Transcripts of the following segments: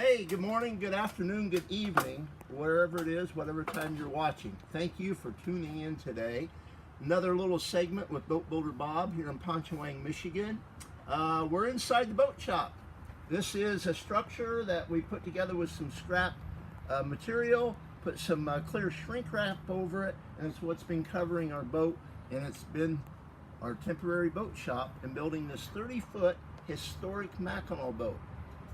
Hey, good morning, good afternoon, good evening, wherever it is, whatever time you're watching. Thank you for tuning in today. Another little segment with Boat Builder Bob here in Ponchawang, Michigan. We're inside the boat shop. This is a structure that we put together with some scrap material, put some clear shrink wrap over it, and it's what's been covering our boat, and it's been our temporary boat shop in building this 30-foot historic Mackinac boat.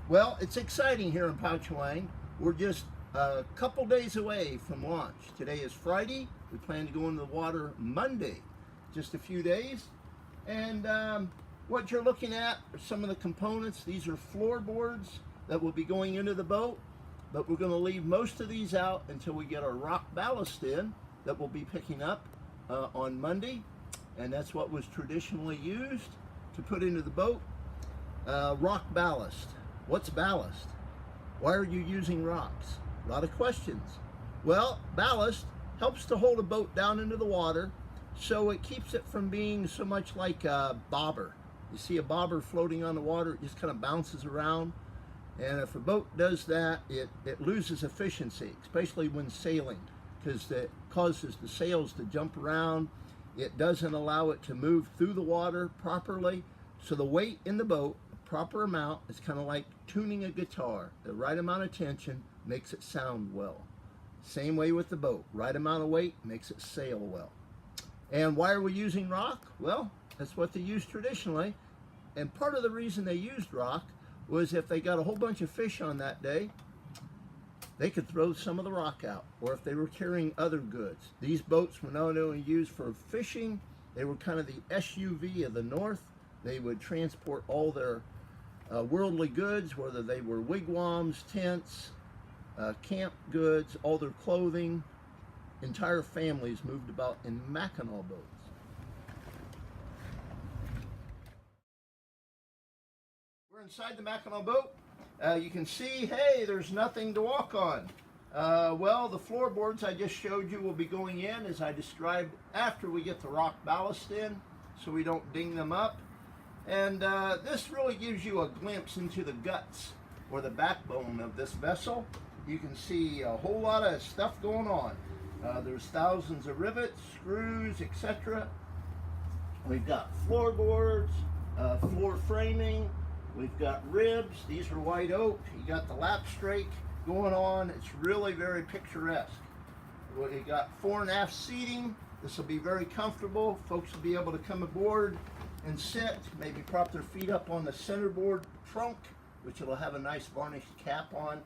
Well, it's exciting here in Ponchawang. We're just a couple days away from launch. Today is Friday. We plan to go into the water Monday, just a few days. And what you're looking at are some of the components. These are floorboards that will be going into the boat, but we're going to leave most of these out until we get our rock ballast in that we'll be picking up on Monday. And that's what was traditionally used to put into the boat. Rock ballast. What's ballast? Why are you using rocks? A lot of questions. Well, ballast helps to hold a boat down into the water, so it keeps it from being so much like a bobber. You see a bobber floating on the water, it just kind of bounces around. And if a boat does that, it loses efficiency, especially when sailing, because it causes the sails to jump around. It doesn't allow it to move through the water properly. So the weight in the boat, proper amount, is kind of like tuning a guitar. The right amount of tension makes it sound well. Same way with the boat. Right amount of weight makes it sail well. And why are we using rock? Well, that's what they used traditionally. And part of the reason they used rock was if they got a whole bunch of fish on that day, they could throw some of the rock out. Or if they were carrying other goods. These boats were not only used for fishing, they were kind of the SUV of the North. They would transport all their worldly goods, whether they were wigwams, tents, camp goods, all their clothing. Entire families moved about in Mackinac boats. We're inside the Mackinac boat. You can see, hey, there's nothing to walk on. Well, the floorboards I just showed you will be going in, as I described, after we get the rock ballast in, so we don't ding them up. And this really gives you a glimpse into the guts or the backbone of this vessel. You can see a whole lot of stuff going on. There's thousands of rivets, screws, etc. We've got floorboards, floor framing. We've got ribs. These are white oak. You got the lap strake going on. It's really very picturesque. We got fore and aft seating. This will be very comfortable. Folks will be able to come aboard and sit, maybe prop their feet up on the centerboard trunk, which it'll have a nice varnished cap on,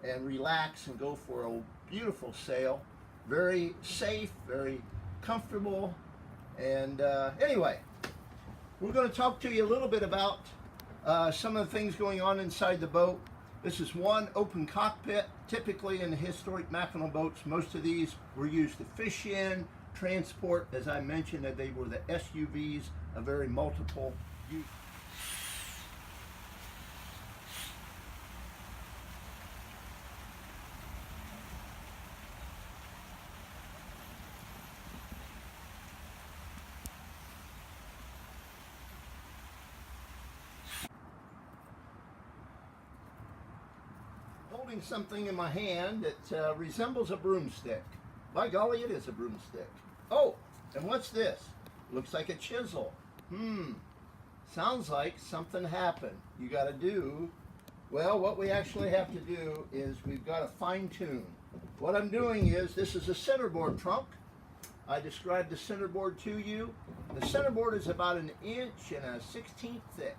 and relax and go for a beautiful sail. Very safe, very comfortable. And anyway, we're going to talk to you a little bit about some of the things going on inside the boat. This is one open cockpit. Typically in the historic Mackinac boats, most of these were used to fish in, transport, as I mentioned, that they were the SUVs, a very multiple use. Holding something in my hand that resembles a broomstick. By golly, it is a broomstick. Oh, and what's this? Looks like a chisel. Sounds like something happened. You got to do, well, what we actually have to do is we've got to fine tune. What I'm doing is, this is a centerboard trunk. I described the centerboard to you. The centerboard is about 1 inch and 1/16 thick.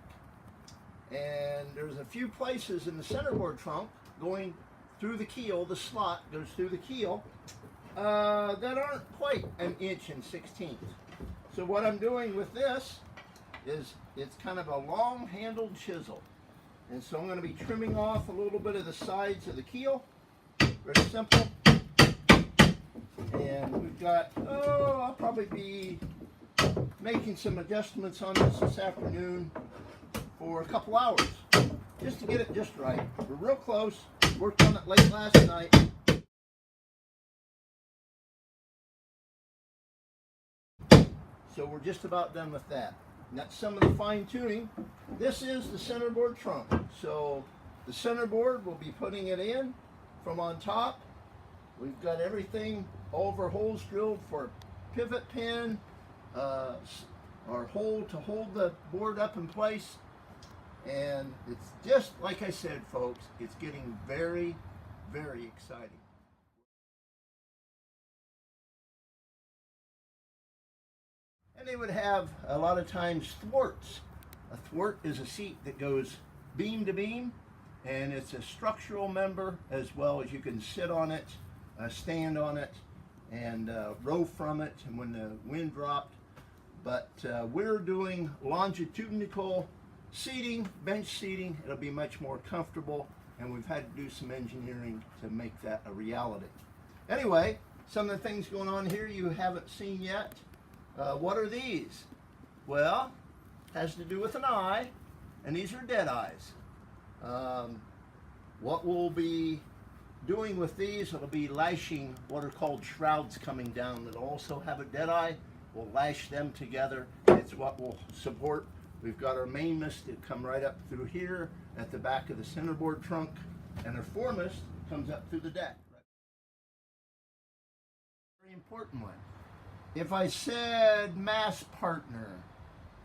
And there's a few places in the centerboard trunk going through the keel, the slot goes through the keel, that aren't quite 1 inch and 1/16. So what I'm doing with this is it's kind of a long-handled chisel. And so I'm going to be trimming off a little bit of the sides of the keel. Very simple. And we've got, I'll probably be making some adjustments on this afternoon for a couple hours, just to get it just right. We're real close. Worked on it late last night. So we're just about done with that. And that's some of the fine tuning. This is the centerboard trunk. So The centerboard, we'll be putting it in from on top. We've got everything, all of our holes drilled for pivot pin, our hole to hold the board up in place. And it's just like I said, folks, it's getting very, very exciting. And they would have a lot of times thwarts. A thwart is a seat that goes beam to beam, and it's a structural member as well as you can sit on it, stand on it, and row from it and when the wind dropped. But we're doing longitudinal seating, bench seating. It'll be much more comfortable, and we've had to do some engineering to make that a reality. Anyway, some of the things going on here you haven't seen yet. What are these? Well, has to do with an eye, and these are dead eyes. What we'll be doing with these, it'll be lashing what are called shrouds coming down that also have a dead eye. We'll lash them together. It's what will support. We've got our mainmast that come right up through here at the back of the centerboard trunk, and our foremast comes up through the deck. Very important one. If I said mast partner,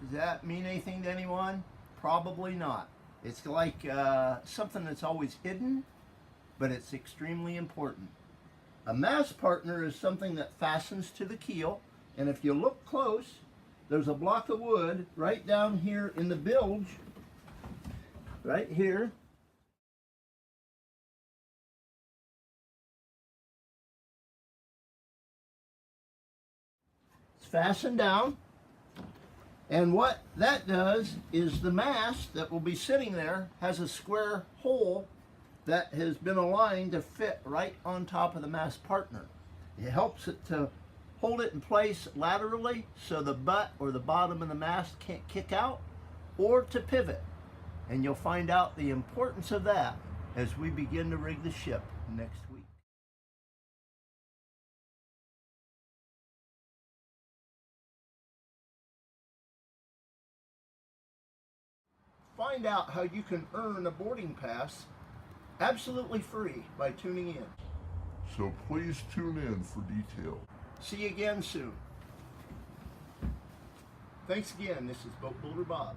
does that mean anything to anyone? Probably not. It's like something that's always hidden, but it's extremely important. A mast partner is something that fastens to the keel, and if you look close, there's a block of wood right down here in the bilge, right here. It's fastened down. And what that does is the mast that will be sitting there has a square hole that has been aligned to fit right on top of the mast partner. It helps it to hold it in place laterally so the butt or the bottom of the mast can't kick out, or to pivot. And you'll find out the importance of that as we begin to rig the ship next week. Find out how you can earn a boarding pass absolutely free by tuning in. So please tune in for details. See you again soon. Thanks again. This is Boat Builder Bob.